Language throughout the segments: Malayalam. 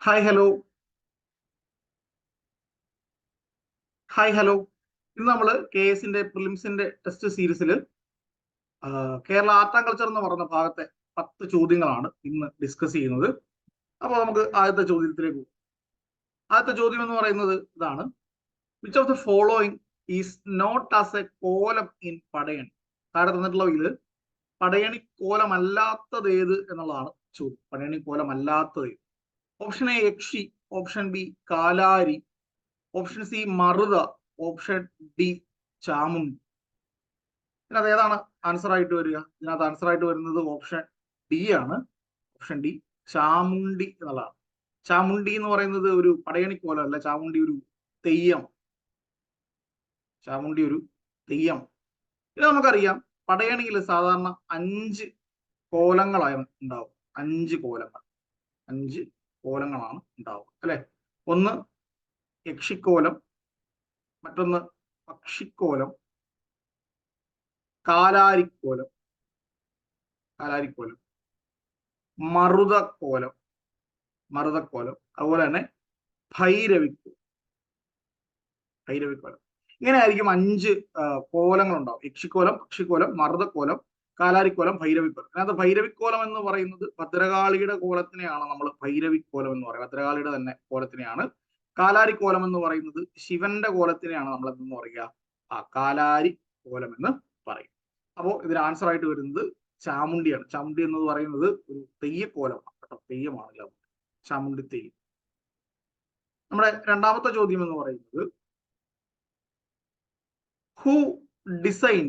Hi hello. Hi hello. ഇന്ന് നമ്മൾ കെ എസിന്റെ പ്രിലിംസിന്റെ ടെസ്റ്റ് സീരീസിൽ കേരള ആർട്ട് ആൻഡ് കൾച്ചർ എന്ന് പറയുന്ന ഭാഗത്തെ 10 ചോദ്യങ്ങളാണ് ഇന്ന് ഡിസ്കസ് ചെയ്യുന്നത്. അപ്പോൾ നമുക്ക് ആദ്യത്തെ ചോദ്യത്തിലേക്ക് പോകും. ആദ്യത്തെ ചോദ്യം എന്ന് പറയുന്നത് ഇതാണ്: which of the following is not as a kolam in Padayani? താഴെ തന്നിട്ടുള്ളതിൽ പടയണി കോലമല്ലാത്തത് ഏത് എന്നുള്ളതാണ് ചോദ്യം. പടയണി കോലമല്ലാത്തത് ഏത്? ഓപ്ഷൻ എ യക്ഷി, ഓപ്ഷൻ ബി കാലാരി, ഓപ്ഷൻ സി മറുത, ഓപ്ഷൻ ഡി ചാമുണ്ഡി. ഇതിനകത്ത് ഏതാണ് ആൻസർ ആയിട്ട് വരിക? ഇതിനകത്ത് ആൻസർ ആയിട്ട് വരുന്നത് ഓപ്ഷൻ ഡി ആണ്. ഓപ്ഷൻ ഡി ചാമുണ്ഡി എന്നുള്ളതാണ്. ചാമുണ്ഡി എന്ന് പറയുന്നത് ഒരു പടയണിക്കോലം അല്ല. ചാമുണ്ഡി ഒരു തെയ്യം. ചാമുണ്ഡി ഒരു തെയ്യം. ഇത് നമുക്കറിയാം, പടയണിയിൽ സാധാരണ 5 കോലങ്ങളാണ് ഉണ്ടാവും. 5 കോലങ്ങൾ. 5 കോലങ്ങളാണ് ഉണ്ടാവുക അല്ലെ? ഒന്ന് യക്ഷിക്കോലം, മറ്റൊന്ന് പക്ഷിക്കോലം, കാലാരിക്കോലം, മറുതക്കോലം, അതുപോലെ തന്നെ ഭൈരവിക്കോലം. ഇങ്ങനെയായിരിക്കും 5 കോലങ്ങൾ ഉണ്ടാവും. യക്ഷിക്കോലം, പക്ഷിക്കോലം, മറുതക്കോലം, കാലാരിക്കോലം, ഭൈരവിക്കോലം. അതിനകത്ത് ഭൈരവിക്കോലം എന്ന് പറയുന്നത് ഭദ്രകാളിയുടെ കോലത്തിനെയാണ് നമ്മൾ ഭൈരവിക്കോലം എന്ന് പറയുന്നത്. ഭദ്രകാളിയുടെ തന്നെ കോലത്തിനെയാണ്. കാലാരിക്കോലം എന്ന് പറയുന്നത് ശിവന്റെ കോലത്തിനെയാണ് നമ്മൾ എന്തെന്ന് പറയുക? കാലാരി കോലം എന്ന് പറയും. അപ്പോൾ ഇതിന് ആൻസർ ആയിട്ട് വരുന്നത് ചാമുണ്ഡിയാണ്. ചാമുണ്ഡി എന്ന് പറയുന്നത് ഒരു തെയ്യക്കോലമാണ് കേട്ടോ. തെയ്യമാണ് ചാമുണ്ഡി തെയ്യം. നമ്മുടെ രണ്ടാമത്തെ ചോദ്യം എന്ന് പറയുന്നത്: who design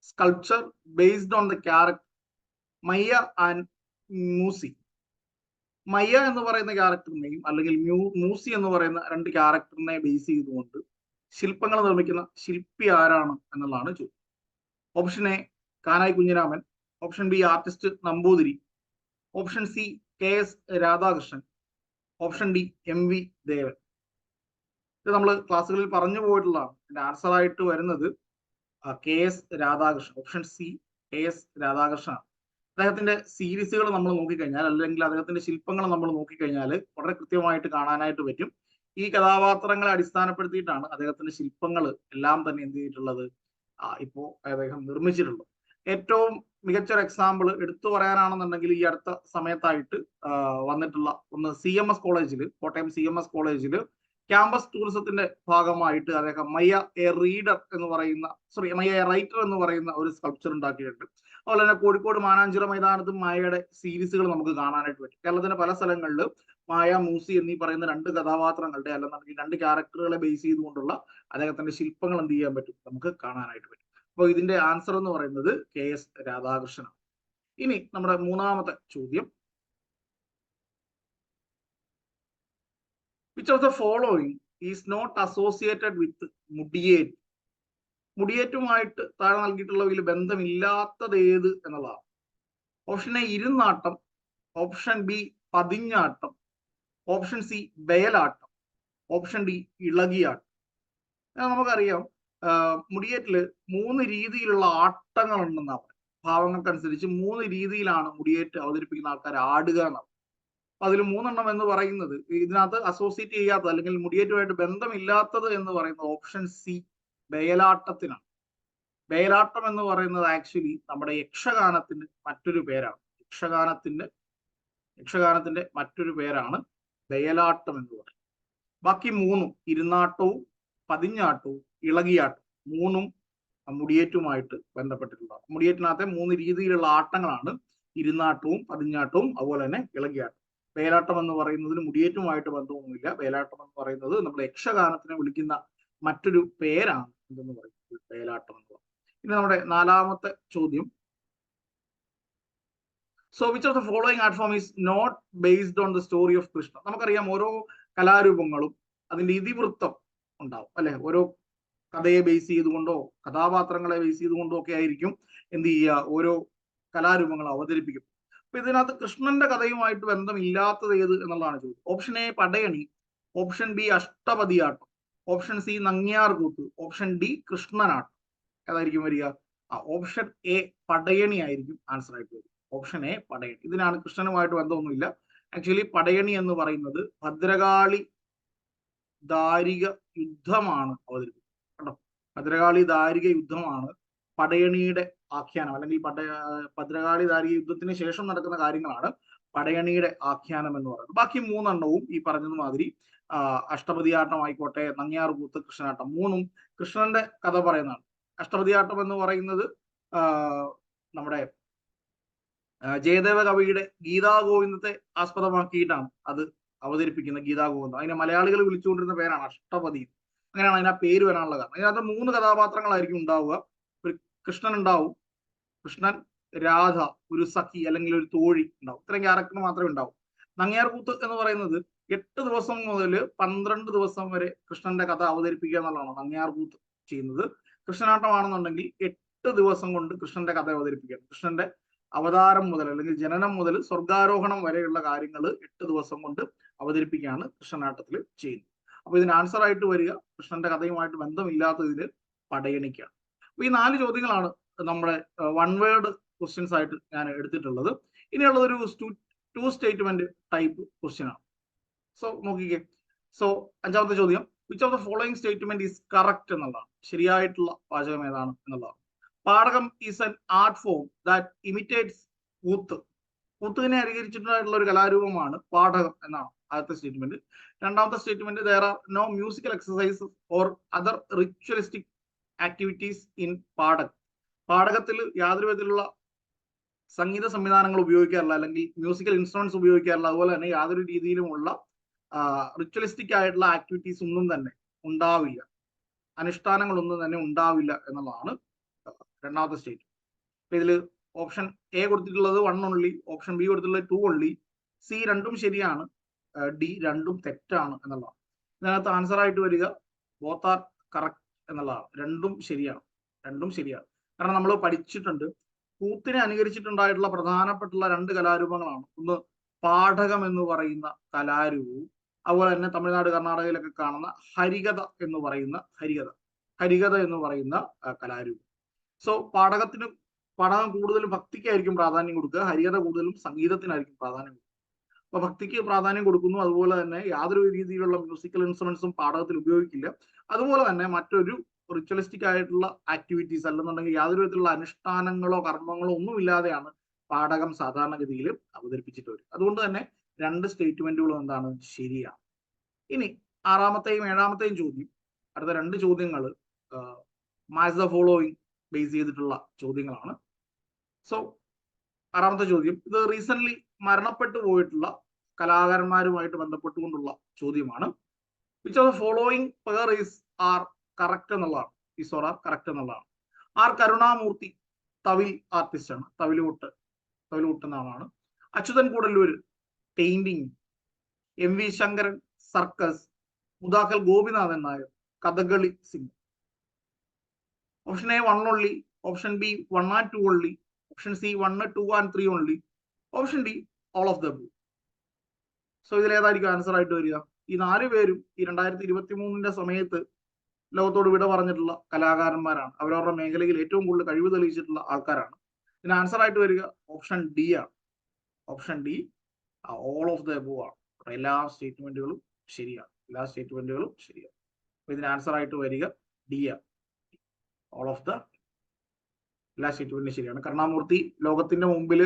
sculpture based on the character Mayya and Moosi? Mayya എന്ന് പറയുന്ന ക്യാരക്ടറിനെയും അല്ലെങ്കിൽ മൂസി എന്ന് പറയുന്ന 2 ക്യാരക്ടറിനെ ബേസ് ചെയ്തുകൊണ്ട് ശില്പങ്ങൾ നിർമ്മിക്കുന്ന ശില്പി ആരാണ് എന്നുള്ളതാണ് ചോദ്യം. Option A Kanayi Kunhiraman, option B artist Namboothiri, option C K S Radhakrishnan, option D M V Devan. ഇത് നമ്മൾ ക്ലാസ്സുകളിൽ പറഞ്ഞു പോയിട്ടുള്ളതാണ്. ഇതിന്റെ ആൻസർ ആയിട്ട് വരുന്നത് K S Radhakrishnan. Option C K S Radhakrishnan. അദ്ദേഹത്തിന്റെ സീരീസുകൾ നമ്മൾ നോക്കിക്കഴിഞ്ഞാൽ, അല്ലെങ്കിൽ അദ്ദേഹത്തിന്റെ ശില്പങ്ങൾ നമ്മൾ നോക്കിക്കഴിഞ്ഞാൽ വളരെ കൃത്യമായിട്ട് കാണാനായിട്ട് പറ്റും. ഈ കഥാപാത്രങ്ങളെ അടിസ്ഥാനപ്പെടുത്തിയിട്ടാണ് അദ്ദേഹത്തിന്റെ ശില്പങ്ങൾ എല്ലാം തന്നെ എന്ത് ചെയ്തിട്ടുള്ളത്, ഇപ്പോ അദ്ദേഹം നിർമ്മിച്ചിട്ടുള്ളത്. ഏറ്റവും മികച്ചൊരു എക്സാമ്പിൾ എടുത്തു പറയാനാണെന്നുണ്ടെങ്കിൽ ഈ അടുത്ത സമയത്തായിട്ട് വന്നിട്ടുള്ള ഒന്ന് CMS കോളേജിൽ, കോട്ടയം CMS കോളേജിൽ ക്യാമ്പസ് ടൂറിസത്തിന്റെ ഭാഗമായിട്ട് അദ്ദേഹം മയ്യ എ റൈറ്റർ എന്ന് പറയുന്ന ഒരു സ്കൾപ്ചർ ഉണ്ടാക്കിയിട്ടുണ്ട്. അതുപോലെ തന്നെ കോഴിക്കോട് മാനാഞ്ചിറ മൈതാനത്തും മായയുടെ സീരീസുകൾ നമുക്ക് കാണാനായിട്ട് പറ്റും. കേരളത്തിന്റെ പല സ്ഥലങ്ങളിലും മായ, മൂസി എന്നീ പറയുന്ന 2 കഥാപാത്രങ്ങളുടെ അല്ലെന്നുണ്ടെങ്കിൽ 2 ക്യാരക്ടറുകളെ ബേസ് ചെയ്തുകൊണ്ടുള്ള അദ്ദേഹത്തിന്റെ ശില്പങ്ങൾ എന്ത് ചെയ്യാൻ പറ്റും? നമുക്ക് കാണാനായിട്ട് പറ്റും. അപ്പോൾ ഇതിന്റെ ആൻസർ എന്ന് പറയുന്നത് കെ എസ് രാധാകൃഷ്ണനാണ്. ഇനി നമ്മുടെ മൂന്നാമത്തെ ചോദ്യം: which of the following is not associated with Mudiyettu? മുടിയേറ്റുമായിട്ട് താഴെ നൽകിയിട്ടുള്ളവയിൽ ബന്ധമില്ലാത്തത് ഏത് എന്നുള്ളതാണ്. ഓപ്ഷൻ എ ഇരുന്നാട്ടം, ഓപ്ഷൻ ബി പതിഞ്ഞാട്ടം, ഓപ്ഷൻ സി ബയലാട്ടം, ഓപ്ഷൻ ഡി ഇളകിയാട്ടം. നമുക്കറിയാം, മുടിയേറ്റില് 3 രീതിയിലുള്ള ആട്ടങ്ങൾ ഉണ്ടെന്നാണ് പറയുന്നത്. ഭാവങ്ങൾക്കനുസരിച്ച് 3 രീതിയിലാണ് മുടിയേറ്റ് അവതരിപ്പിക്കുന്ന ആൾക്കാർ ആടുക എന്നാണ്. അതിൽ 3 എണ്ണം എന്ന് പറയുന്നത് ഇതിനകത്ത് അസോസിയേറ്റ് ചെയ്യാത്തത് അല്ലെങ്കിൽ മുടിയേറ്റുമായിട്ട് ബന്ധമില്ലാത്തത് എന്ന് പറയുന്നത് ഓപ്ഷൻ സി ബയലാട്ടത്തിനാണ്. ബയലാട്ടം എന്ന് പറയുന്നത് ആക്ച്വലി നമ്മുടെ യക്ഷഗാനത്തിന്റെ മറ്റൊരു പേരാണ്. യക്ഷഗാനത്തിന്റെ മറ്റൊരു പേരാണ് ബയലാട്ടം എന്ന് പറയുന്നത്. ബാക്കി 3 ഇരുന്നാട്ടവും പതിഞ്ഞാട്ടവും ഇളകിയാട്ടം 3 മുടിയേറ്റുമായിട്ട് ബന്ധപ്പെട്ടിട്ടുള്ളതാണ്. മുടിയേറ്റിനകത്തെ 3 രീതിയിലുള്ള ആട്ടങ്ങളാണ് ഇരുന്നാട്ടവും പതിഞ്ഞാട്ടവും അതുപോലെ തന്നെ ഇളകിയാട്ടം. ബയലാട്ടം എന്ന് പറയുന്നതിന് മുടിയേറ്റുമായിട്ട് ബന്ധമൊന്നുമില്ല. ബയലാട്ടം എന്ന് പറയുന്നത് നമ്മുടെ യക്ഷഗാനത്തിനെ വിളിക്കുന്ന മറ്റൊരു പേരാണ് എന്തെന്ന് പറയുന്നത് ബയലാട്ടം എന്ന് പറയുന്നത്. ഇനി നമ്മുടെ നാലാമത്തെ ചോദ്യം: so which of the following art form is not based on the story of Krishna? നമുക്കറിയാം, ഓരോ കലാരൂപങ്ങളും അതിന്റെ ഇതിവൃത്തം ഉണ്ടാവും അല്ലെ? ഓരോ കഥയെ ബേസ് ചെയ്തുകൊണ്ടോ കഥാപാത്രങ്ങളെ ബേസ് ചെയ്തുകൊണ്ടോ ഒക്കെ ആയിരിക്കും എന്ത് ചെയ്യുക, ഓരോ കലാരൂപങ്ങൾ അവതരിപ്പിക്കും. അപ്പൊ ഇതിനകത്ത് കൃഷ്ണന്റെ കഥയുമായിട്ട് ബന്ധമില്ലാത്തത് ഏത് എന്നുള്ളതാണ് ചോദ്യം. Option A Padayani, option B Ashtapadiyattam, option C Nangyar Koothu, option D Krishnanattam. ഏതായിരിക്കും വരിക? ഓപ്ഷൻ എ പടയണി ആയിരിക്കും ആൻസർ ആയിട്ട് വരിക. Option A Padayani. ഇതിനാണ് കൃഷ്ണനുമായിട്ട് ബന്ധമൊന്നുമില്ല. ആക്ച്വലി പടയണി എന്ന് പറയുന്നത് ഭദ്രകാളി ദാരിക യുദ്ധമാണ് അവതരിപ്പിക്കുന്നത് കേട്ടോ. ഭദ്രകാളി ദാരിക യുദ്ധമാണ് പടയണിയുടെ ആഖ്യാനം, അല്ലെങ്കിൽ ഭദ്രകാളി ദാരിക യുദ്ധത്തിന് ശേഷം നടക്കുന്ന കാര്യങ്ങളാണ് പടയണിയുടെ ആഖ്യാനം എന്ന് പറയുന്നത്. ബാക്കി മൂന്നെണ്ണവും ഈ പറഞ്ഞതുമാതിരി അഷ്ടപതിയാട്ടം ആയിക്കോട്ടെ, നങ്ങ്യാർകൂത്ത്, കൃഷ്ണനാട്ടം, മൂന്നും കൃഷ്ണന്റെ കഥ പറയുന്നതാണ്. അഷ്ടപതിയാട്ടം എന്ന് പറയുന്നത് നമ്മുടെ ജയദേവ കവിയുടെ ഗീതാഗോവിന്ദത്തെ ആസ്പദമാക്കിയിട്ടാണ് അത് അവതരിപ്പിക്കുന്നത്. ഗീതാഗോവിന്ദം അതിനെ മലയാളികൾ വിളിച്ചുകൊണ്ടിരുന്ന പേരാണ് അഷ്ടപതി. അങ്ങനെയാണ് അതിന് ആ പേര് വരാനുള്ള കാരണം. അതിനകത്ത് 3 കഥാപാത്രങ്ങളായിരിക്കും ഉണ്ടാവുക. ഒരു കൃഷ്ണൻ ഉണ്ടാവും, കൃഷ്ണൻ, രാധ, ഒരു സഖി അല്ലെങ്കിൽ ഒരു തോഴി ഉണ്ടാവും. ഇത്രയും ക്യാരക്ടർ മാത്രമേ ഉണ്ടാവും. നങ്ങ്യാർകൂത്ത് എന്ന് പറയുന്നത് 8 ദിവസം മുതൽ 12 ദിവസം വരെ കൃഷ്ണന്റെ കഥ അവതരിപ്പിക്കുക എന്നുള്ളതാണ് നങ്ങ്യാർകൂത്ത് ചെയ്യുന്നത്. കൃഷ്ണനാട്ടമാണെന്നുണ്ടെങ്കിൽ 8 ദിവസം കൊണ്ട് കൃഷ്ണന്റെ കഥ അവതരിപ്പിക്കുക. കൃഷ്ണന്റെ അവതാരം മുതൽ അല്ലെങ്കിൽ ജനനം മുതൽ സ്വർഗാരോഹണം വരെയുള്ള കാര്യങ്ങൾ 8 ദിവസം കൊണ്ട് അവതരിപ്പിക്കുകയാണ് കൃഷ്ണനാട്ടത്തിൽ ചെയ്യുന്നത്. അപ്പൊ ഇതിന് ആൻസർ ആയിട്ട് വരിക കൃഷ്ണന്റെ കഥയുമായിട്ട് ബന്ധമില്ലാത്തതിൽ പടയണിക്കാണ്. അപ്പൊ ഈ 4 ചോദ്യങ്ങളാണ് നമ്മുടെ 1 വേർഡ് ക്വസ്റ്റ്യൻസ് ആയിട്ട് ഞാൻ എടുത്തിട്ടുള്ളത്. ഇനിയുള്ളത് ഒരു 2 സ്റ്റേറ്റ്മെന്റ് ടൈപ്പ് ക്വസ്റ്റ്യൻ ആണ്. സോ നോക്കിക്കേ. സോ 5ാമത്തെ ചോദ്യം, which of the following statement is correct എന്നുള്ളതാണ്. ശരിയായിട്ടുള്ള വാചകം ഏതാണ് എന്നുള്ളതാണ്. Pathakam is an art form that imitates Koothu. കൂത്തിനെ അനുകരിച്ചിട്ടുള്ള ഒരു കലാരൂപമാണ് പാഠകം എന്നാണ് ആദ്യത്തെ സ്റ്റേറ്റ്മെന്റ്. 2ാമത്തെ statement, there are no musical exercises or other ritualistic activities in പാടകം. പാടകത്തിൽ യാതൊരു വിധത്തിലുള്ള സംഗീത സംവിധാനങ്ങൾ ഉപയോഗിക്കാറില്ല, അല്ലെങ്കിൽ മ്യൂസിക്കൽ ഇൻസ്ട്രുമെന്റ്സ് ഉപയോഗിക്കാറില്ല. അതുപോലെ തന്നെ യാതൊരു രീതിയിലുമുള്ള റിച്വലിസ്റ്റിക് ആയിട്ടുള്ള ആക്ടിവിറ്റീസ് ഒന്നും തന്നെ ഉണ്ടാവില്ല, അനുഷ്ഠാനങ്ങളൊന്നും തന്നെ ഉണ്ടാവില്ല എന്നുള്ളതാണ് 2ാമത്തെ സ്റ്റേറ്റ്. ഇതിൽ ഓപ്ഷൻ എ കൊടുത്തിട്ടുള്ളത് 1 ഓൺലി, ഓപ്ഷൻ ബി കൊടുത്തിട്ടുള്ളത് 2 ഓൺലി, സി 2ഉം ശരിയാണ്, ഡി 2ഉം തെറ്റാണ് എന്നുള്ളതാണ്. ഇതിനകത്ത് ആൻസർ ആയിട്ട് വരിക ബോത്ത് ആർ കറക്റ്റ് എന്നുള്ളതാണ്. 2ഉം ശരിയാണ്, 2ഉം ശരിയാണ്. കാരണം നമ്മൾ പഠിച്ചിട്ടുണ്ട് കൂത്തിനെ അനുകരിച്ചിട്ടുണ്ടായിട്ടുള്ള പ്രധാനപ്പെട്ടുള്ള 2 കലാരൂപങ്ങളാണ്. ഒന്ന് പാഠകം എന്ന് പറയുന്ന കലാരൂപവും അതുപോലെ തന്നെ തമിഴ്നാട് കർണാടകയിലൊക്കെ കാണുന്ന ഹരികഥ എന്ന് പറയുന്ന കലാരൂപം. സോ പാഠകം കൂടുതലും ഭക്തിക്കായിരിക്കും പ്രാധാന്യം കൊടുക്കുക, ഹരികഥ കൂടുതലും സംഗീതത്തിനായിരിക്കും പ്രാധാന്യം കൊടുക്കുക. അപ്പൊ ഭക്തിക്ക് പ്രാധാന്യം കൊടുക്കുന്നു. അതുപോലെ തന്നെ യാതൊരു രീതിയിലുള്ള മ്യൂസിക്കൽ ഇൻസ്ട്രുമെന്റ്സും പാഠകത്തിൽ ഉപയോഗിക്കില്ല. അതുപോലെ തന്നെ മറ്റൊരു റിച്വലിസ്റ്റിക് ആയിട്ടുള്ള ആക്ടിവിറ്റീസ് അല്ലെന്നുണ്ടെങ്കിൽ യാതൊരു വിധത്തിലുള്ള അനുഷ്ഠാനങ്ങളോ കർമ്മങ്ങളോ ഒന്നുമില്ലാതെയാണ് പാഠകം സാധാരണഗതിയിൽ അവതരിപ്പിച്ചിട്ട് വരും. അതുകൊണ്ട് തന്നെ 2 സ്റ്റേറ്റ്മെന്റുകളും എന്താണ്, ശരിയാണ്. ഇനി 6ാമത്തെയും 7ാമത്തെയും ചോദ്യം, അടുത്ത 2 ചോദ്യങ്ങൾ മാച്ച് ദ ഫോളോയിങ് ബേസ് ചെയ്തിട്ടുള്ള ചോദ്യങ്ങളാണ്. സോ 6ാമത്തെ ചോദ്യം, ഇത് റീസെന്റ് മരണപ്പെട്ടു പോയിട്ടുള്ള കലാകാരന്മാരുമായിട്ട് ബന്ധപ്പെട്ടുകൊണ്ടുള്ള ചോദ്യമാണ്. Which of the following pair are correct എന്നുള്ളതാണ്. ഈസ് ഓർ ആർ കറക്റ്റ് എന്നുള്ളതാണ്. ആർ കരുണാമൂർത്തി തവിൽ ആർട്ടിസ്റ്റ് ആണ്, തവിലുകൊട്ട് എന്നാണ്. Achuthan Koodalloor painting, M V Sankaran circus, Muthakkal Gopinathan Nair Kathakali singer. Option A 1 only, option B 1 and 2 only, option C 1, 2 and 3 only, option D all of the above. So ഇതിലേതായിരിക്കും ആൻസർ ആയിട്ട് വരിക? ഈ 4 പേരും ഈ 2023 സമയത്ത് ലോകത്തോട് വിട പറഞ്ഞിട്ടുള്ള കലാകാരന്മാരാണ്. അവരവരുടെ മേഖലയിൽ ഏറ്റവും കൂടുതൽ കഴിവ് തെളിയിച്ചിട്ടുള്ള ആൾക്കാരാണ്. ഇതിന് ആൻസർ ആയിട്ട് വരിക ഓപ്ഷൻ ഡി ആണ്. Option D all of the above ആണ്. എല്ലാ സ്റ്റേറ്റ്മെന്റുകളും ശരിയാണ്. അപ്പൊ ഇതിന് ആൻസർ ആയിട്ട് വരിക ഡി ആണ്. ഓൾ ഓഫ് ദ എല്ലാ സ്റ്റേറ്റ്മെന്റും ശരിയാണ്. കരുണാമൂർത്തി ലോകത്തിന്റെ മുമ്പിൽ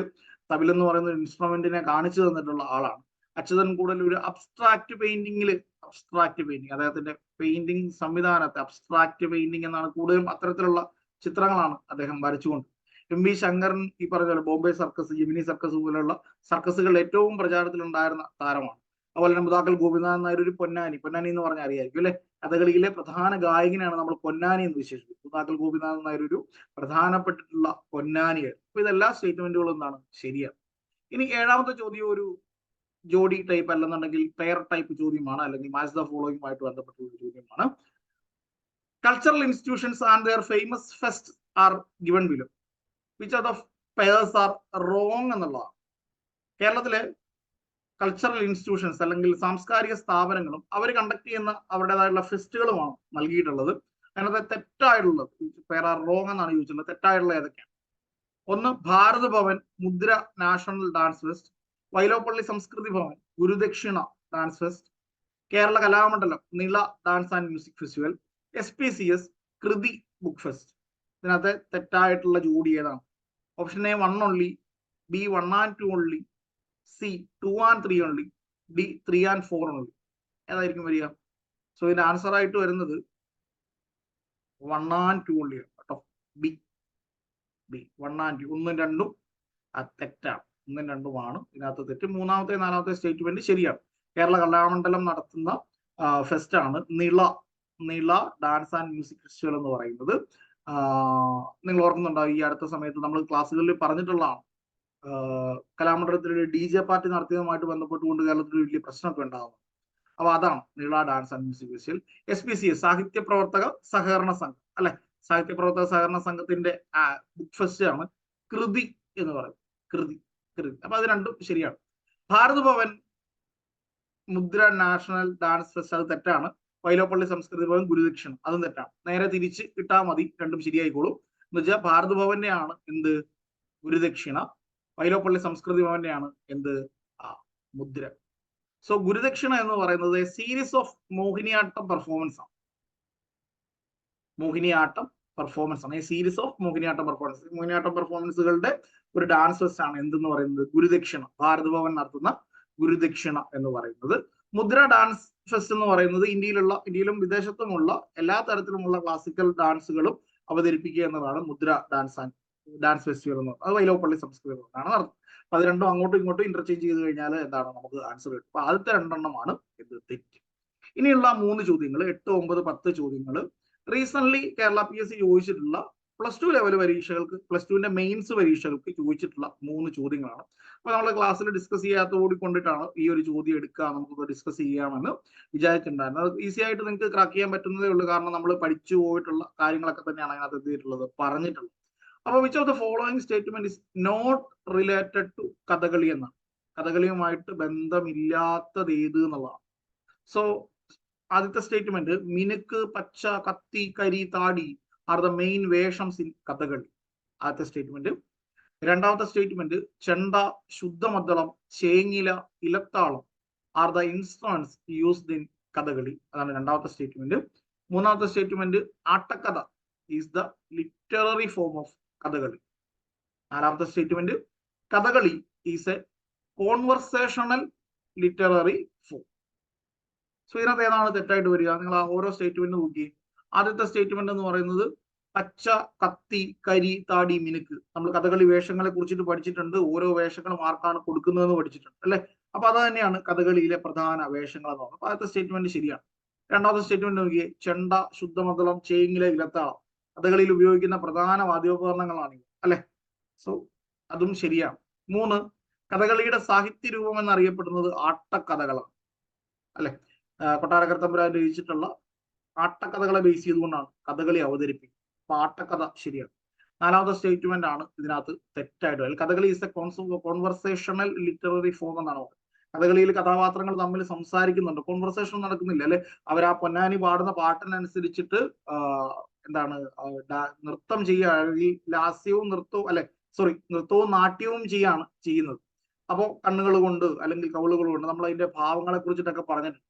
തവിൽ എന്ന് പറയുന്ന ഇൻസ്ട്രുമെന്റിനെ കാണിച്ചു തന്നിട്ടുള്ള ആളാണ്. അച്യുതൻ കൂടല്ലൂർ അബ്സ്ട്രാക്ട് പെയിന്റിംഗ്, അദ്ദേഹത്തിന്റെ പെയിന്റിംഗ് സംവിധാനത്തെ അബ്സ്ട്രാക്ട് പെയിന്റിംഗ് എന്നാണ്, കൂടുതലും അത്തരത്തിലുള്ള ചിത്രങ്ങളാണ് അദ്ദേഹം വരച്ചുകൊണ്ട്. എം വി ശങ്കരൻ ഈ പറഞ്ഞ പോലെ ബോംബെ സർക്കസ്, ജെമിനി സർക്കസ് പോലുള്ള സർക്കസുകൾ ഏറ്റവും പ്രചാരത്തിലുണ്ടായിരുന്ന താരമാണ്. അതുപോലെ തന്നെ മുതാക്കൽ ഗോപിനാഥൻ നായർ ഒരു പൊന്നാനി എന്ന് പറഞ്ഞാൽ അറിയായിരിക്കും അല്ലെ. കഥകളിയിലെ പ്രധാന ഗായകനാണ് നമ്മൾ പൊന്നാനി എന്ന് വിശേഷിപ്പിക്കും. മുതാക്കൽ ഗോപിനാഥൻ നായർ ഒരു പ്രധാനപ്പെട്ടിട്ടുള്ള പൊന്നാനിയാണ്. അപ്പൊ ഇതെല്ലാ സ്റ്റേറ്റ്മെന്റുകളും എന്താണ്, ശരിയാണ്. ഇനി 7ാമത്തെ ചോദ്യം ഒരു ജോഡി ടൈപ്പ് അല്ലെന്നുണ്ടെങ്കിൽ പെയർ ടൈപ്പ് ചോദ്യമാണ്, അല്ലെങ്കിൽ മാച്ച് ദ ഫോളോയിങ്ങുമായിട്ട് ബന്ധപ്പെട്ടുള്ള ചോദ്യമാണ്. Cultural institutions and their famous fest are given below. Which of the pairs are wrong എന്നുള്ളതാണ്. കേരളത്തിലെ കൾച്ചറൽ ഇൻസ്റ്റിറ്റ്യൂഷൻസ് അല്ലെങ്കിൽ സാംസ്കാരിക സ്ഥാപനങ്ങളും അവർ കണ്ടക്ട് ചെയ്യുന്ന അവരുടേതായിട്ടുള്ള ഫെസ്റ്റുകളുമാണ് നൽകിയിട്ടുള്ളത്. അതിനകത്ത് തെറ്റായിട്ടുള്ളത് പെയർ ആർ റോങ് എന്നാണ് ചോദിച്ചിട്ടുള്ളത്. തെറ്റായിട്ടുള്ള ഏതൊക്കെയാണ്? 1 Bharat Bhavan, Mudra national dance fest, Vyloppilly Samskriti Bhavan Gurudakshina dance fest, Kerala Kalamandalam Nila dance and music festival, SPCS Krithi book fest. ഇതിനകത്ത് തെറ്റായിട്ടുള്ള ജോഡി ഏതാണ്? Option A 1 only, B 1 and 2 only, C 2 and 3 only, D 3 and 4 only. ഏതായിരിക്കും വരിക? സോ ഇതിന്റെ ആൻസർ ആയിട്ട് വരുന്നത് 1 and 2 only കേട്ടോ. ബി 1 and 2, 1ഉം 2ഉം തെറ്റാണ്. 1ഉം 2ഉമാണ് ഇതിനകത്ത് തെറ്റ്. മൂന്നാമത്തെ നാലാമത്തെ സ്റ്റേറ്റ്മെന്റ് ശരിയാണ്. കേരള കലാമണ്ഡലം നടത്തുന്ന ഫെസ്റ്റ് ആണ് Nila dance and music festival എന്ന് പറയുന്നത്. നിങ്ങൾ ഓർക്കുന്നുണ്ടാവും, ഈ അടുത്ത സമയത്ത് നമ്മൾ ക്ലാസ്സുകളിൽ പറഞ്ഞിട്ടുള്ളതാണ്. കലാമണ്ഡലത്തിൽ DJ പാർട്ടി നടത്തിയതുമായിട്ട് ബന്ധപ്പെട്ടുകൊണ്ട് കേരളത്തിൽ വലിയ പ്രശ്നമൊക്കെ ഉണ്ടാകുന്നു. അപ്പൊ അതാണ് Nila dance and music festival. SPCS സാഹിത്യ പ്രവർത്തക സഹകരണ സംഘം അല്ലെ, സാഹിത്യ പ്രവർത്തക സഹകരണ സംഘത്തിന്റെ ബുക്ക് ഫെസ്റ്റ് ആണ് കൃതി എന്ന് പറയുന്നത്. കൃതി. അപ്പൊ അത് രണ്ടും ശരിയാണ്. Bharat Bhavan Mudra national dance fest അത് തെറ്റാണ്. വൈലോപ്പള്ളി സംസ്കൃതി ഭവൻ ഗുരുദക്ഷിണ അതും തെറ്റാണ്. നേരെ തിരിച്ച് ഇട്ടാൽ മതി, രണ്ടും ശരിയായിക്കോളും. എന്ന് വെച്ചാൽ ഭാരത് ഭവന്റെയാണ് എന്ത് ഗുരുദക്ഷിണ, വൈലോപ്പള്ളി സംസ്കൃതി ഭവന്റെയാണ് എന്ത് മുദ്ര. സോ ഗുരുദക്ഷിണ എന്ന് പറയുന്നത് സീരീസ് ഓഫ് മോഹിനിയാട്ടം പെർഫോമൻസ് ആണ്. മോഹിനിയാട്ടം പെർഫോമൻസ് ആണ്. സീരീസ് ഓഫ് മോഹിനിയാട്ടം പെർഫോമൻസുകളുടെ ഒരു ഡാൻസ് ഫെസ്റ്റ് ആണ് എന്തെന്ന് പറയുന്നത് ഗുരുദക്ഷിണ. ഭാരത് ഭവൻ നടത്തുന്ന ഗുരുദക്ഷിണ എന്ന് പറയുന്നത്. മുദ്ര ഡാൻസ് ഫെസ്റ്റ് എന്ന് പറയുന്നത് ഇന്ത്യയിലും വിദേശത്തുമുള്ള എല്ലാ തരത്തിലുമുള്ള ക്ലാസിക്കൽ ഡാൻസുകളും അവതരിപ്പിക്കുക എന്നതാണ് മുദ്ര ഡാൻസ് ഫെസ്റ്റിവൽ എന്ന് പറയുന്നത്. അത് വൈലോപ്പള്ളി സംസ്കൃതി ഭവനാണ് നടത്തുന്നത്. അപ്പൊ അത് രണ്ടും അങ്ങോട്ടും ഇങ്ങോട്ടും ഇന്റർചേഞ്ച് ചെയ്ത് കഴിഞ്ഞാൽ എന്താണ് നമുക്ക് ആൻസർ കിട്ടും. അപ്പൊ ആദ്യത്തെ 2 ഇത് തെറ്റ്. ഇനിയുള്ള 3 ചോദ്യങ്ങൾ, 8, 9, 10 ചോദ്യങ്ങൾ റീസെന്റ് കേരള PSC ചോദിച്ചിട്ടുള്ള +2 ലെവൽ പരീക്ഷകൾക്ക്, +2ന്റെ മെയിൻസ് പരീക്ഷകൾക്ക് ചോദിച്ചിട്ടുള്ള 3 ചോദ്യങ്ങളാണ്. അപ്പൊ നമ്മൾ ക്ലാസ്സിൽ ഡിസ്കസ് ചെയ്യാത്തതോടി കൊണ്ടിട്ടാണ് ഈ ഒരു ചോദ്യം എടുക്കുക, നമുക്ക് ഡിസ്കസ് ചെയ്യാമെന്ന് വിചാരിച്ചിട്ടുണ്ടായിരുന്നു. അത് ഈസി ആയിട്ട് നിങ്ങൾക്ക് ക്രാക്ക് ചെയ്യാൻ പറ്റുന്നതേ ഉള്ളൂ, കാരണം നമ്മൾ പഠിച്ചു പോയിട്ടുള്ള കാര്യങ്ങളൊക്കെ തന്നെയാണ് അതിനകത്ത് എത്തിയിട്ടുള്ളത്, പറഞ്ഞിട്ടുള്ളത്. അപ്പൊ which of the following statement is not related to Kathakali എന്നാണ്. കഥകളിയുമായിട്ട് ബന്ധമില്ലാത്തത് ഏത് എന്നുള്ളതാണ്. സോ ആദ്യത്തെ സ്റ്റേറ്റ്മെന്റ് മിനുക്ക്, പച്ച, kathi, kari, thadi are the main veshams in Kathakali. ആദ്യത്തെ സ്റ്റേറ്റ്മെന്റ്. രണ്ടാമത്തെ statement chenda, shuddha maddalam, chengila, ilathalam are the instruments used in Kathakali. അതാണ് രണ്ടാമത്തെ സ്റ്റേറ്റ്മെന്റ്. മൂന്നാമത്തെ statement attakatha is the literary form of Kathakali. നാലാമത്തെ statement Kathakali is a conversational literary form. So ഇതിനകത്ത് ഏതാണ് തെറ്റായിട്ട് വരിക? നിങ്ങൾ ആ ഓരോ സ്റ്റേറ്റ്മെന്റ് നോക്കി. ആദ്യത്തെ സ്റ്റേറ്റ്മെന്റ് എന്ന് പറയുന്നത് പച്ച, കത്തി, കരി, താടി, മിനുക്ക്. നമ്മൾ കഥകളി വേഷങ്ങളെ കുറിച്ചിട്ട് പഠിച്ചിട്ടുണ്ട്. ഓരോ വേഷങ്ങളും ആർക്കാണ് കൊടുക്കുന്നതെന്ന് പഠിച്ചിട്ടുണ്ട് അല്ലെ. അപ്പൊ അത് തന്നെയാണ് കഥകളിയിലെ പ്രധാന വേഷങ്ങൾ എന്ന് പറയുന്നത്. അപ്പൊ ആദ്യത്തെ സ്റ്റേറ്റ്മെന്റ് ശരിയാണ്. രണ്ടാമത്തെ സ്റ്റേറ്റ്മെന്റ് നോക്കിയേ, ചെണ്ട, ശുദ്ധമദ്ദളം, ചേങ്ങില, ഇലത്താളം കഥകളിയിൽ ഉപയോഗിക്കുന്ന പ്രധാന വാദ്യോപകരണങ്ങളാണ് അല്ലെ. സോ അതും ശരിയാണ്. 3, കഥകളിയുടെ സാഹിത്യ രൂപം എന്നറിയപ്പെടുന്നത് ആട്ടക്കഥകളാണ് അല്ലെ. കൊട്ടാരക്കര തമ്പുരാൻ രചിച്ചിട്ടുള്ള ആട്ടക്കഥകളെ ബേസ് ചെയ്തുകൊണ്ടാണ് കഥകളി അവതരിപ്പിക്കുന്നത്. അപ്പൊ ആട്ടക്കഥ ശരിയാണ്. നാലാമത്തെ സ്റ്റേറ്റ്മെന്റ് ആണ് ഇതിനകത്ത് തെറ്റായിട്ട്. Kathakali is a conversational literary form എന്നാണ് പറയുന്നത്. കഥകളിയിൽ കഥാപാത്രങ്ങൾ തമ്മിൽ സംസാരിക്കുന്നുണ്ട്, കോൺവെർസേഷൻ നടക്കുന്നില്ല അല്ലെ. അവർ ആ പൊന്നാനി പാടുന്ന പാട്ടിനനുസരിച്ചിട്ട് എന്താണ് നൃത്തം ചെയ്യുക, ലാസ്യവും നൃത്തവും അല്ലെ, നൃത്തവും നാട്യവും ചെയ്യുന്നത്. അപ്പോൾ കണ്ണുകൾ കൊണ്ട് അല്ലെങ്കിൽ കവിളുകൾ കൊണ്ട് നമ്മൾ അതിന്റെ ഭാവങ്ങളെ കുറിച്ചിട്ടൊക്കെ പറഞ്ഞിട്ടുണ്ട്.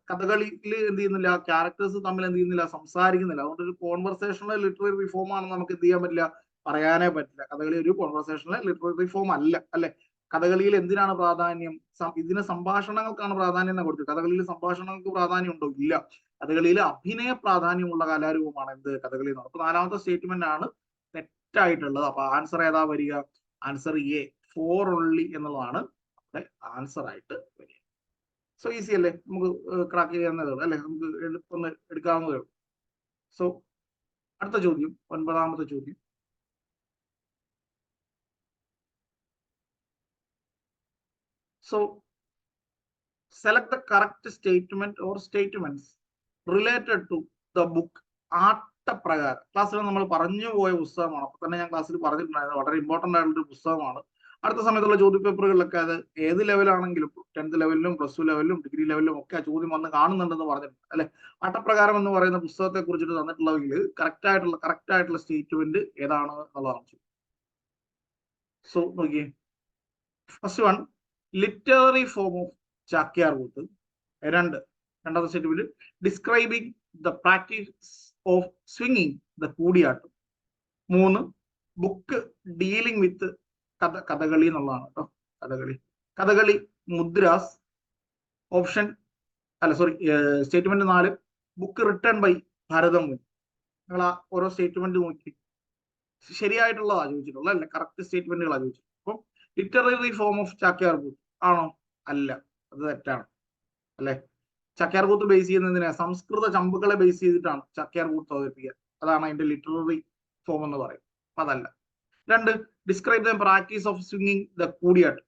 കഥകളിയിൽ എന്ത് ചെയ്യുന്നില്ല, ക്യാരക്ടേഴ്സ് തമ്മിൽ എന്ത് ചെയ്യുന്നില്ല, സംസാരിക്കുന്നില്ല. അതുകൊണ്ട് ഒരു കോൺവെർസേഷണൽ ലിറ്റററി ഫോം ആണെന്ന് നമുക്ക് എന്ത് ചെയ്യാൻ പറ്റില്ല, പറയാനേ പറ്റില്ല. കഥകളി ഒരു കോൺവെർസേഷണൽ ലിറ്റററി ഫോം അല്ല അല്ലെ. കഥകളിയിൽ എന്തിനാണ് പ്രാധാന്യം? ഇതിന് സംഭാഷണങ്ങൾക്കാണ് പ്രാധാന്യം എന്ന് കൊടുത്തത്. കഥകളിയിൽ സംഭാഷണങ്ങൾക്ക് പ്രാധാന്യം ഉണ്ടോ? ഇല്ല. കഥകളിയിൽ അഭിനയ പ്രാധാന്യമുള്ള കലാരൂപമാണ് എന്ത് കഥകളി എന്ന് പറയുന്നത്. അപ്പൊ നാലാമത്തെ സ്റ്റേറ്റ്മെന്റ് ആണ് തെറ്റായിട്ടുള്ളത്. അപ്പൊ ആൻസർ ഏതാ വരിക? ആൻസർ A 4 only എന്നുള്ളതാണ് ആൻസർ ആയിട്ട് വരിക. സോ ഈസി അല്ലേ, നമുക്ക് ക്രാക്ക് ചെയ്യാവുന്നതേ ഉള്ളൂ അല്ലെ, നമുക്ക് എളുപ്പം എടുക്കാവുന്നതേ ഉള്ളൂ. സോ അടുത്ത ചോദ്യം, 9ാമത്തെ ചോദ്യം. So select the correct statement or statements related to the book ആട്ടപ്രകാരം. ക്ലാസ്സിൽ നമ്മൾ പറഞ്ഞു പോയ പുസ്തകമാണ്. അപ്പൊ തന്നെ ഞാൻ ക്ലാസ്സിൽ പറഞ്ഞിട്ടുണ്ടായിരുന്നു, വളരെ ഇമ്പോർട്ടന്റ് ആയിട്ടുള്ള പുസ്തകമാണ്. അടുത്ത സമയത്തുള്ള ചോദ്യപേപ്പറുകളിലൊക്കെ അത് ഏത് ലെവലാണെങ്കിലും 10th ലെവലിലും +2 ലെവലിലും ഡിഗ്രി ലെവലിലും ഒക്കെ ആ ചോദ്യം വന്ന് കാണുന്നുണ്ടെന്ന് പറഞ്ഞിട്ടുണ്ട് അല്ലെ. ആട്ടപ്രകാരം എന്ന് പറയുന്ന പുസ്തകത്തെ കുറിച്ചിട്ട് തന്നിട്ടുള്ളതെങ്കിൽ കറക്റ്റ് ആയിട്ടുള്ള സ്റ്റേറ്റ്മെന്റ് ഏതാണ് എന്നുള്ളതാണ്. സോ നോക്കിയേ, first one, literary form of Chakyar koothu. രണ്ടാമത്തെ statement describing the practice of swinging the Koodiyattam. 3 book dealing with Kathakali എന്നുള്ളതാണ് കേട്ടോ. Kathakali mudras. Statement 4 book written by Bharatamuni. നിങ്ങൾ ആ ഓരോ സ്റ്റേറ്റ്മെന്റ് നോക്കി ശരിയായിട്ടുള്ളതാ ചോദിച്ചിട്ടുള്ളത് അല്ലെ, കറക്റ്റ് സ്റ്റേറ്റ്മെന്റുകളാ ചോദിച്ചിട്ടുള്ളത്. അപ്പം ലിറ്റററി ഫോം ഓഫ് ചാക്യാർകൂത്ത് ആണോ? അല്ല, അത് തെറ്റാണ് അല്ലെ. ചാക്യാർകൂത്ത് ബേസ് ചെയ്യുന്നതിനെ സംസ്കൃത ചമ്പുകളെ ബേസ് ചെയ്തിട്ടാണ് ചാക്യാർകൂത്ത് അവതരിപ്പിക്കുക. അതാണ് അതിന്റെ ലിറ്റററി ഫോം എന്ന് പറയും. അതല്ല. 2 describe the practice of swinging the Koodiyattam.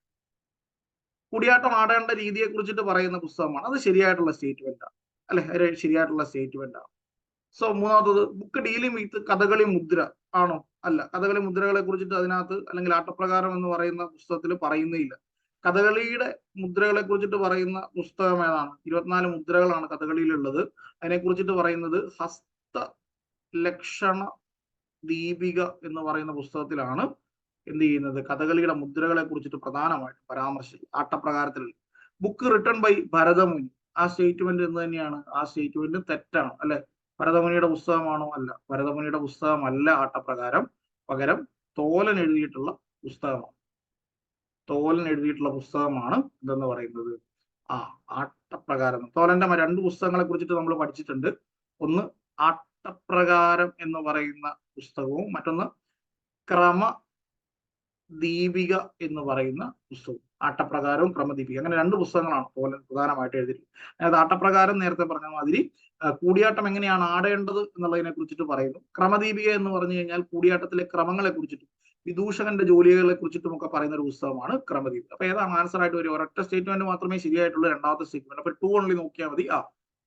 Koodiyattam ആടേണ്ട രീതിയെ കുറിച്ചിട്ട് പറയുന്ന പുസ്തകമാണ്. അത് ശരിയായിട്ടുള്ള സ്റ്റേറ്റ്മെന്റ് ആണ് അല്ലെ, ശരിയായിട്ടുള്ള സ്റ്റേറ്റ്മെന്റ് ആണ്. സോ മൂന്നാമത്തത് ബുക്ക് ഡീലിംഗ് വിത്ത് കഥകളി മുദ്ര ആണോ? അല്ല. കഥകളി മുദ്രകളെ കുറിച്ചിട്ട് അതിനകത്ത് അല്ലെങ്കിൽ ആട്ടപ്രകാരം എന്ന് പറയുന്ന പുസ്തകത്തിൽ പറയുന്നില്ല. കഥകളിയുടെ മുദ്രകളെ കുറിച്ചിട്ട് പറയുന്ന പുസ്തകം ഏതാണ്? 24 മുദ്രകളാണ് കഥകളിയിലുള്ളത്. അതിനെ കുറിച്ചിട്ട് പറയുന്നത് ഹസ്ത ലക്ഷണ ദീപിക എന്ന് പറയുന്ന പുസ്തകത്തിലാണ് എന്ത് ചെയ്യുന്നത്, കഥകളിയുടെ മുദ്രകളെ കുറിച്ചിട്ട് പ്രധാനമായിട്ട് പരാമർശിച്ചു. ആട്ടപ്രകാരത്തിൽ ബുക്ക് റിട്ടേൺ ബൈ ഭരതമുനി, ആ സ്റ്റേറ്റ്മെന്റ് എന്ന് തന്നെയാണ്. ആ സ്റ്റേറ്റ്മെന്റ് തെറ്റാണ് അല്ലെ. ഭരതമുനിയുടെ പുസ്തകമാണോ? അല്ല. ഭരതമുനിയുടെ പുസ്തകമല്ല ആട്ടപ്രകാരം. പകരം തോലൻ എഴുതിയിട്ടുള്ള പുസ്തകമാണ്. ഇതെന്ന് പറയുന്നത് ആട്ടപ്രകാരം. തോലന്റെ 2 പുസ്തകങ്ങളെ കുറിച്ചിട്ട് നമ്മൾ പഠിച്ചിട്ടുണ്ട്. ഒന്ന് ആട്ടപ്രകാരം എന്ന് പറയുന്ന പുസ്തകവും മറ്റൊന്ന് ക്രമ ദീപിക എന്ന് പറയുന്ന പുസ്തകം. ആട്ടപ്രകാരവും ക്രമദീപിക, അങ്ങനെ 2 പുസ്തകങ്ങളാണ് തോലൻ പ്രധാനമായിട്ട് എഴുതിയിട്ടുള്ളത്. അതായത് ആട്ടപ്രകാരം നേരത്തെ പറഞ്ഞ മാതിരി കൂടിയാട്ടം എങ്ങനെയാണ് ആടേണ്ടത് എന്നുള്ളതിനെ കുറിച്ചിട്ട് പറയുന്നു. ക്രമദീപിക എന്ന് പറഞ്ഞു കഴിഞ്ഞാൽ കൂടിയാട്ടത്തിലെ ക്രമങ്ങളെ കുറിച്ചിട്ടും വിദൂഷകന്റെ ജോലികളെ കുറിച്ചിട്ടും ഒക്കെ പറയുന്ന ഒരു പുസ്തകമാണ് ക്രമദീപിക. അപ്പൊ ഏതാണ് ആൻസർ ആയിട്ട് വരും? ഒരൊറ്റ സ്റ്റേറ്റ്മെന്റ് മാത്രമേ ശരിയായിട്ടുള്ളൂ, രണ്ടാമത്തെ സ്റ്റേറ്റ്മെന്റ്. അപ്പൊ 2 ഓൺലി നോക്കിയാൽ മതി.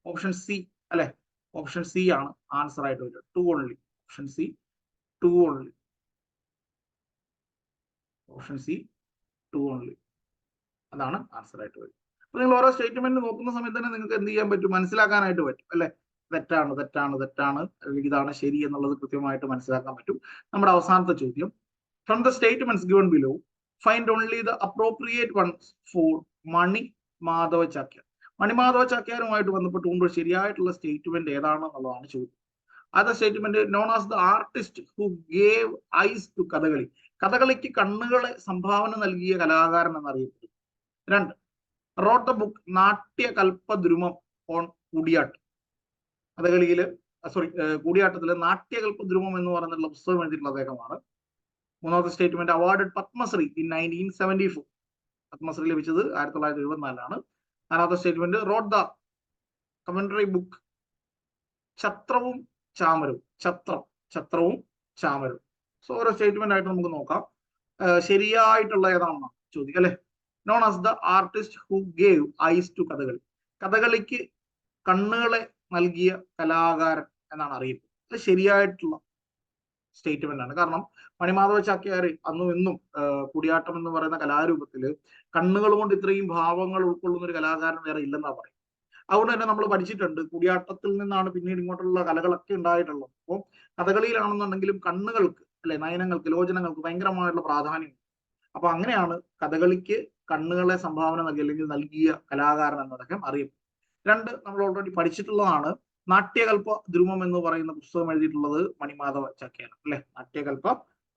ഓപ്ഷൻ സി അല്ലെ, ഓപ്ഷൻ സി ആണ് ആൻസർ ആയിട്ട് വരിക. 2 only. Option C 2 only. Option C 2 only, അതാണ് ആൻസർ ആയിട്ട് വരും. അപ്പൊ നിങ്ങൾ ഓരോ സ്റ്റേറ്റ്മെന്റ് നോക്കുന്ന സമയത്ത് തന്നെ നിങ്ങൾക്ക് എന്ത് ചെയ്യാൻ പറ്റും? മനസ്സിലാക്കാനായിട്ട് പറ്റും അല്ലെ. തെറ്റാണ് അല്ലെങ്കിൽ ഇതാണ് ശരി എന്നുള്ളത് കൃത്യമായിട്ട് മനസ്സിലാക്കാൻ പറ്റും. നമ്മുടെ അവസാനത്തെ ചോദ്യം, from the statements given below find only the appropriate ones for Mani Madhava Chakyar. Mani Madhava ചാക്യാരുമായിട്ട് ബന്ധപ്പെട്ടുകൊണ്ട് ശരിയായിട്ടുള്ള സ്റ്റേറ്റ്മെന്റ് ഏതാണെന്നുള്ളതാണ് ചോദ്യം. അത് statement known as the artist who gave eyes to Kathakali. കഥകളിക്ക് കണ്ണുകളെ സംഭാവന നൽകിയ കലാകാരൻ എന്നറിയപ്പെടുന്നു. 2 wrote the book Natyakalpadrumam on Koodiyattam. കൂടിയാട്ടത്തില് നാട്യകൽപദ്രുമം എന്ന് പറഞ്ഞിട്ടുള്ള പുസ്തകം എഴുതിയിട്ടുള്ള അദ്ദേഹമാണ്. 3ാമത്തെ statement awarded Padma Shri in 1974. Padma Shri ലഭിച്ചത് 1974. 4ാമത്തെ statement wrote the commentary book ഛത്രവും ചാമരവും. സോ ഓരോ സ്റ്റേറ്റ്മെന്റ് ആയിട്ട് നമുക്ക് നോക്കാം. ശരിയായിട്ടുള്ള ഏതാണെന്നാണ് ചോദിക്കുക അല്ലെ. Known as the artist who gave eyes to Kathakali. കഥകളിക്ക് കണ്ണുകളെ നൽകിയ കലാകാരൻ എന്നാണ് അറിയപ്പെടുന്നത്. അത് ശരിയായിട്ടുള്ള സ്റ്റേറ്റ്മെന്റ് ആണ്. കാരണം മണിമാധവ ചാക്യാർ അന്നും ഇന്നും കൂടിയാട്ടം എന്ന് പറയുന്ന കലാരൂപത്തില് കണ്ണുകൾ കൊണ്ട് ഇത്രയും ഭാവങ്ങൾ ഉൾക്കൊള്ളുന്ന ഒരു കലാകാരൻ വേറെ ഇല്ലെന്നാ പറയും. അതുകൊണ്ട് തന്നെ നമ്മൾ പഠിച്ചിട്ടുണ്ട് കൂടിയാട്ടത്തിൽ നിന്നാണ് പിന്നീട് ഇങ്ങോട്ടുള്ള കലകളൊക്കെ ഉണ്ടായിട്ടുള്ളത്. അപ്പോൾ കഥകളിയിലാണെന്നുണ്ടെങ്കിലും കണ്ണുകൾക്ക് അല്ലെ, നയനങ്ങൾക്ക്, ലോചനങ്ങൾക്ക് ഭയങ്കരമായിട്ടുള്ള പ്രാധാന്യം. അപ്പൊ അങ്ങനെയാണ് കഥകളിക്ക് കണ്ണുകളെ സംഭാവന നൽകി അല്ലെങ്കിൽ നൽകിയ കലാകാരൻ എന്നതൊക്കെ അറിയപ്പെടും. 2 നമ്മൾ ഓൾറെഡി പഠിച്ചിട്ടുള്ളതാണ്. നാട്യകൽപ ദ്രുമം എന്ന് പറയുന്ന പുസ്തകം എഴുതിയിട്ടുള്ളത് മണിമാധവ ചാക്യാർ അല്ലെ.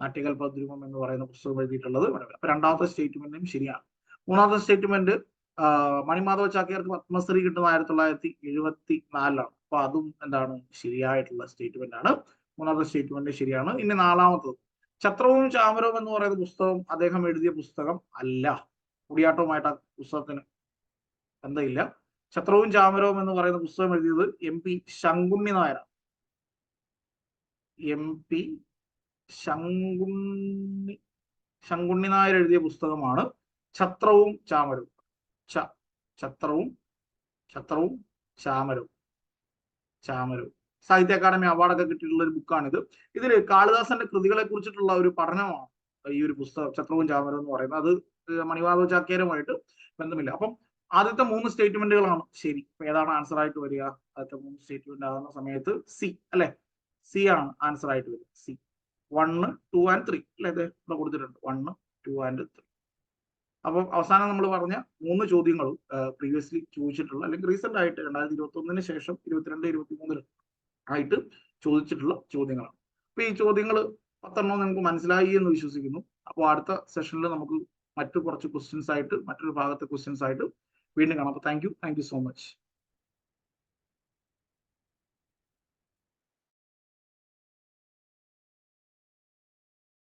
നാട്യകൽപ ദ്രുമം എന്ന് പറയുന്ന പുസ്തകം എഴുതിയിട്ടുള്ളത്. അപ്പൊ 2ാമത്തെ സ്റ്റേറ്റ്മെന്റും ശരിയാണ്. 3ാമത്തെ സ്റ്റേറ്റ്മെന്റ് മണിമാധവ ചാക്യാർക്ക് പത്മശ്രീ കിട്ടുന്ന 1974. അപ്പൊ അതും എന്താണ്? ശരിയായിട്ടുള്ള സ്റ്റേറ്റ്മെന്റ് ആണ്. 3ാമത്തെ സ്റ്റേറ്റ്മെന്റ് ശരിയാണ്. ഇനി 4ാമത്തത് ഛത്രവും ചാമരവും എന്ന് പറയുന്ന പുസ്തകം അദ്ദേഹം എഴുതിയ പുസ്തകം അല്ല. കൂടിയാട്ടവുമായിട്ട് ആ പുസ്തകത്തിന് ബന്ധമില്ല. ഛത്രവും ചാമരവും എന്ന് പറയുന്ന പുസ്തകം എഴുതിയത് MP ശങ്കുണ്ണി നായരാണ്. MP ശങ്കുണ്ണി നായർ എഴുതിയ പുസ്തകമാണ് ഛത്രവും ചാമരവും. ഛത്രവും ചാമരവും. സാഹിത്യ അക്കാദമി അവാർഡൊക്കെ കിട്ടിയിട്ടുള്ള ഒരു ബുക്കാണിത്. ഇതിൽ കാളിദാസന്റെ കൃതികളെ കുറിച്ചിട്ടുള്ള ഒരു പഠനമാണ് ഈ ഒരു പുസ്തകം ഛത്രവും ചാമരവും എന്ന് പറയുന്നത്. അത് മണിമാധവ ചാക്യാരുമായിട്ട് ബന്ധമില്ല. അപ്പം ആദ്യത്തെ 3 സ്റ്റേറ്റ്മെന്റുകളാണ് ശരി. അപ്പൊ ഏതാണ് ആൻസർ ആയിട്ട് വരിക? ആദ്യത്തെ 3 സ്റ്റേറ്റ്മെന്റ് ആകുന്ന സമയത്ത് സി അല്ലെ. സി ആണ് ആൻസർ ആയിട്ട് വരിക. സി 1, 2 and 3 അല്ലെ. ഇത് ഇവിടെ കൊടുത്തിട്ടുണ്ട് 1, 2 and 3. അപ്പം അവസാനം നമ്മൾ പറഞ്ഞ 3 ചോദ്യങ്ങളും പ്രീവിയസ്ലി ചോദിച്ചിട്ടുള്ള അല്ലെങ്കിൽ റീസെന്റ് ആയിട്ട് 2021 ശേഷം 22, 23 ആയിട്ട് ചോദിച്ചിട്ടുള്ള ചോദ്യങ്ങളാണ്. അപ്പൊ ഈ ചോദ്യങ്ങൾ 10 നിങ്ങൾക്ക് മനസ്സിലായി എന്ന് വിശ്വസിക്കുന്നു. അപ്പോൾ അടുത്ത സെഷനിൽ നമുക്ക് മറ്റു കുറച്ച് ക്വസ്റ്റ്യൻസ് ആയിട്ട് മറ്റൊരു ഭാഗത്തെ ക്വസ്റ്റ്യൻസ് ആയിട്ട് വീണ്ടും കാണാം. അപ്പൊ താങ്ക് യു സോ മച്ച്.